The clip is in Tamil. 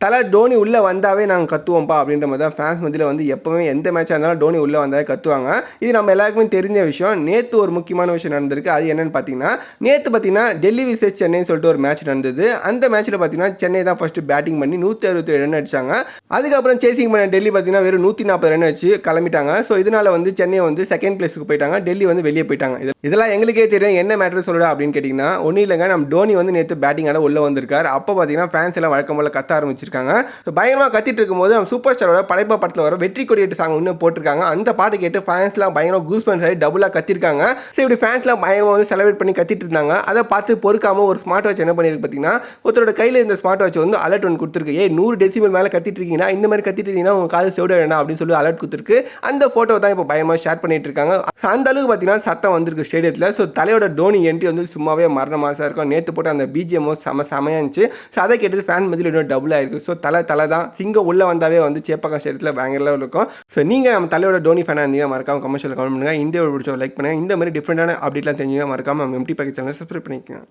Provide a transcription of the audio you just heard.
தலை டோனி உள்ளே வந்தாவே நாங்கள் கத்துவோம்ப்பா அப்படின்ற மாதிரி தான் ஃபேன்ஸ் மத்தியில் வந்து எப்போவுமே எந்த மேட்சாக இருந்தாலும் டோனி உள்ளே வந்தாவே கத்துவாங்க. இது நம்ம எல்லாருக்குமே தெரிஞ்ச விஷயம். நேற்று ஒரு முக்கியமான விஷயம் நடந்திருக்கு. அது என்னென்னு பார்த்தீங்கன்னா, நேற்று பார்த்தீங்கன்னா டெல்லி விசஸ் சென்னைன்னு சொல்லிட்டு ஒரு மேட்ச் நடந்தது. அந்த மேட்ச்சில் பார்த்தீங்கன்னா சென்னை தான் ஃபஸ்ட்டு பேட்டிங் பண்ணி 167 ரன் அடித்தாங்க. அதுக்கப்புறம் சேசிங் பண்ண டெல்லி பார்த்தீங்கன்னா வெறும் 140 ரன் வச்சு கிளம்பிட்டாங்க. ஸோ இதனால் வந்து சென்னை வந்து செகண்ட் பிளேஸுக்கு போயிட்டாங்க, டெல்லி வந்து வெளியே போயிட்டாங்க. இதெல்லாம் எங்களுக்கே தெரியும். என்ன மேட்ரு சொல்லுடா அப்படின்னு கேட்டிங்கன்னா, ஒன்றும் இல்லைங்க, நம்ம டோனி வந்து நேற்று பேட்டிங் ஆட உள்ளே வந்திருக்கார். அப்போ பார்த்தீங்கன்னா ஃபேன்ஸ் எல்லாம் வழக்கம் போல் கத்த ஆரம்பிச்சிருக்காங்க. பயங்கரமாக கத்திட்டு இருக்கும்போது நம்ம சூப்பர் ஸ்டாரோட படைப்பா படத்தில் வர வெற்றி கொடியேட்டு சாங் இன்னும் போட்டிருக்காங்க. அந்த பாட்டு கேட்டு ஃபேன்ஸ்லாம் பயங்கரம் கூஸ்பன்ஸ் ஆகி டபுளாக கத்திருக்காங்க. ஸோ இப்படி ஃபேன்ஸ்லாம் பயங்கரமாக வந்து செலிப்ரேட் பண்ணி கத்திட்டு இருந்தாங்க. அதை பார்த்து பொறுக்காமல் ஒரு ஸ்மார்ட் வாட்ச் என்ன பண்ணியிருக்கு பார்த்தீங்கன்னா, ஒருத்தரோட கையில் இந்த ஸ்மார்ட் வாட்ச் வந்து அலர்ட் ஒன்று கொடுத்துருக்கு. 100 டெசிபல் மேலே கத்திட்டு இருக்கீங்கன்னா, இந்த மாதிரி கத்திட்டு இருக்கீங்கன்னா உங்கள் காது செவிட வேண்டாம் அப்படின்னு சொல்லி அலர்ட் கொடுத்துருக்கு. அந்த ஃபோட்டோ தான் இப்போ பயங்கரமாக ஷேர் பண்ணிட்டு இருக்காங்க. அந்த அளவுக்கு பார்த்தீங்கன்னா சத்தம் வந்திருக்கு ஸ்டேடியத்தில். ஸோ தலையோட டோனி என்ட்ரி வந்து சும்மாவே மரண மாசாக இருக்கும். நேற்று போட்டு அந்த பிஜிஎம்மோ செமையாக இருந்துச்சு. ஸோ அதை கேட்டது ஃபேன் மத்தியில் இன்னும் டபுளாக இருக்குது. ஸோ தலை தான் சிங்கம் உள்ளே வந்தாவே வந்து சேப்பாக்கம் ஸ்டேடியத்தில் பயங்கர இருக்கும். ஸோ நீங்கள் நம்ம தலையோட டோனி ஃபேனாக இருந்தீங்கன்னா மறக்காம கமெண்ட்ஸில் கமெண்ட் பண்ணுங்கள். இந்த வீடியோ லைக் பண்ணுங்கள். இந்த மாதிரி டிஃப்ரெண்டான அப்டேட்லாம் தெரிஞ்சுன்னா மறக்காம நம்ம எம்டி பேக்கேஜ் சேனலை சப்ஸ்கிரைப் பண்ணிக்கோங்க.